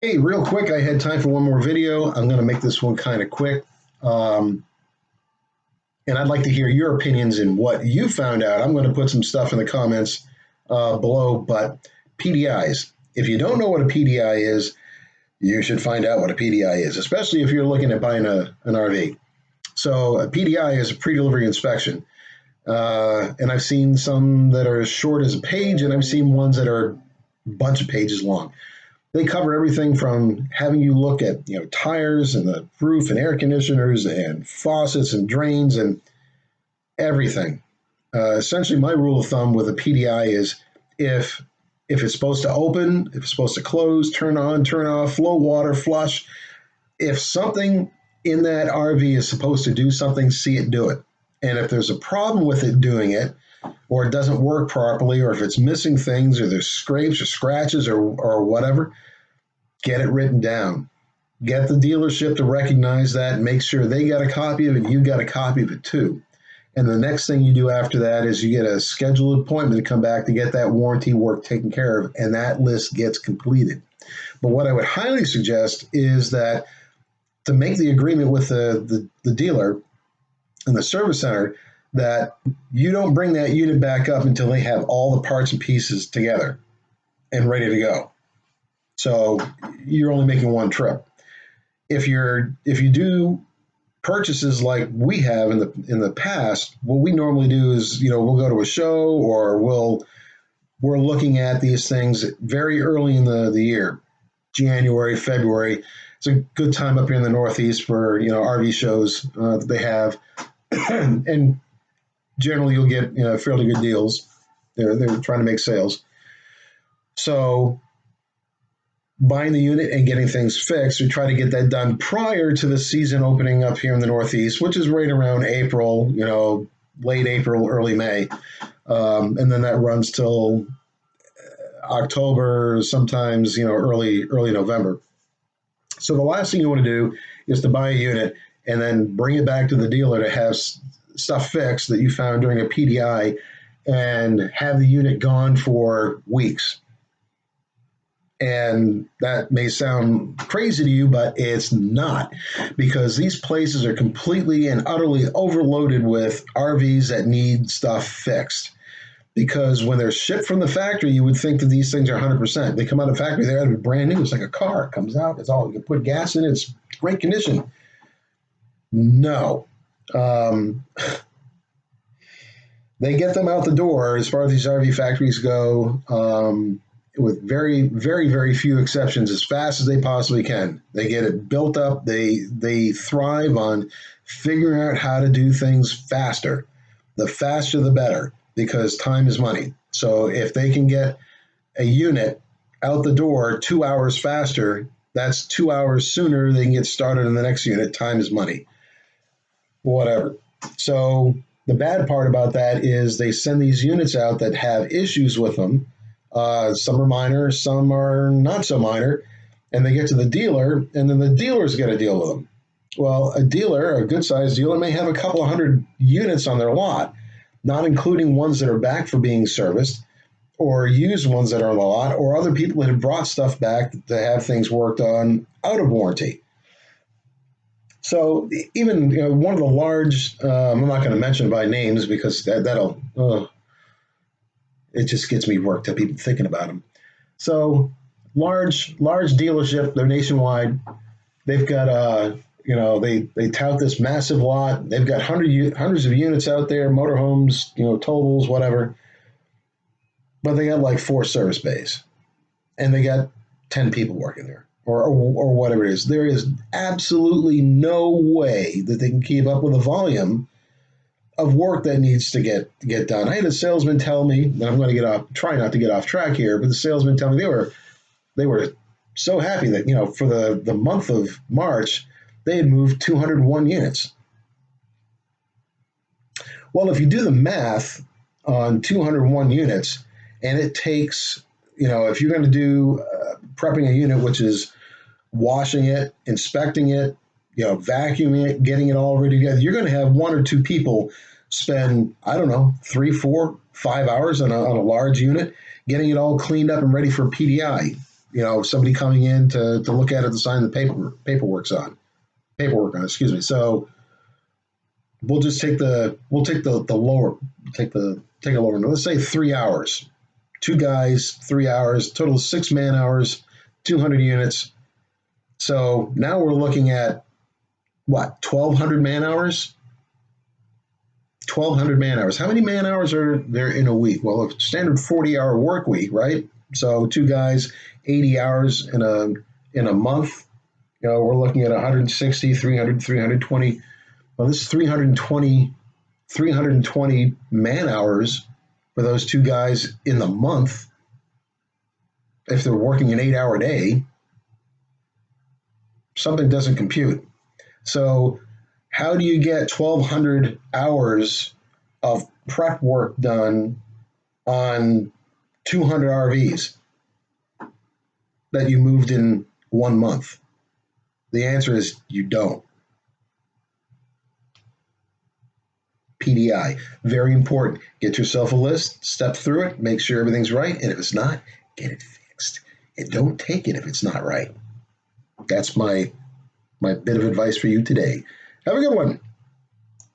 Hey, real quick, I had time for one more video. I'm going to make this one kind of quick. Um, and I'd like to hear your opinions and what you found out. I'm going to put some stuff in the comments below, but PDIs. If you don't know what a PDI is, you should find out what a PDI is, especially if you're looking at buying an RV. So, a PDI is a pre delivery inspection. And I've seen some that are as short as a page, and I've seen ones that are a bunch of pages long. They cover everything from having you look at tires and the roof and air conditioners and faucets and drains and everything. Essentially, my rule of thumb with a PDI is if if it's supposed to open, if it's supposed to close, turn on, turn off, flow water, flush, if something in that RV is supposed to do something, see it do it. And if there's a problem with it doing it, or it doesn't work properly, or if it's missing things, or there's scrapes or scratches or whatever, get it written down. Get the dealership to recognize that and make sure they got a copy of it, you got a copy of it too. And the next thing you do after that is you get a scheduled appointment to come back to get that warranty work taken care of, and that list gets completed. But what I would highly suggest is that to make the agreement with the dealer and the service center that you don't bring that unit back up until they have all the parts and pieces together and ready to go. So you're only making one trip. If you do purchases like we have in the past, what we normally do is we'll go to a show or we're looking at these things very early in the year, January, February. It's a good time up here in the Northeast for RV shows that they have, and generally you'll get fairly good deals. They're trying to make sales. So buying the unit and getting things fixed, we try to get that done prior to the season opening up here in the Northeast, which is right around April, late April, early May. And then that runs till October, sometimes, early November. So the last thing you want to do is to buy a unit and then bring it back to the dealer to have stuff fixed that you found during a PDI and have the unit gone for weeks. And that may sound crazy to you, but it's not, because these places are completely and utterly overloaded with RVs that need stuff fixed. Because when they're shipped from the factory, you would think that these things are 100%. They come out of the factory, they're brand new. It's like a car. It comes out, it's all, you can put gas in it, it's great condition. No. They get them out the door, as far as these RV factories go, with very, very, very few exceptions, as fast as they possibly can. They get it built up. They thrive on figuring out how to do things faster. The faster, the better, because time is money. So if they can get a unit out the door 2 hours faster, that's 2 hours sooner they can get started on the next unit. Time is money. Whatever. So the bad part about that is they send these units out that have issues with them. Some are minor, some are not so minor, and they get to the dealer, and then the dealer's got to deal with them. Well, a good-sized dealer, may have a couple of hundred units on their lot, not including ones that are back for being serviced, or used ones that are on the lot, or other people that have brought stuff back to have things worked on out of warranty. So even one of the large, I'm not going to mention by names because that'll it just gets me worked up even thinking about them. So large dealership, they're nationwide. They've got they tout this massive lot. They've got hundreds of units out there, motorhomes, totables, whatever. But they got like 4 service bays, and they got 10 people working there, or whatever it is. There is absolutely no way that they can keep up with the volume of work that needs to get done. I had a salesman tell me, and I'm going to try not to get off track here, but the salesman tell me they were so happy that for the month of March they had moved 201 units. Well, if you do the math on 201 units, and it takes if you're going to do prepping a unit, which is washing it, inspecting it, vacuuming it, getting it all ready together, you're going to have 1 or 2 people spend, I don't know, 3, 4, 5 hours on a large unit, getting it all cleaned up and ready for PDI. somebody coming in to look at it, to sign the paperwork on. Excuse me. So we'll just take the lower, take a lower. Let's say 3 hours. Two guys, 3 hours, total of 6 man hours, 200 units. So now we're looking at what, 1,200 man hours? 1,200 man hours. How many man hours are there in a week? Well, a standard 40-hour work week, right? So two guys, 80 hours in a month. We're looking at 160, 300, 320. Well, this is 320 man hours for those two guys in the month. If they're working an 8-hour day, something doesn't compute. So how do you get 1,200 hours of prep work done on 200 RVs that you moved in 1 month? The answer is you don't. PDI, very important. Get yourself a list, step through it, make sure everything's right, and if it's not, get it fixed. And don't take it if it's not right. That's my bit of advice for you today. Have a good one.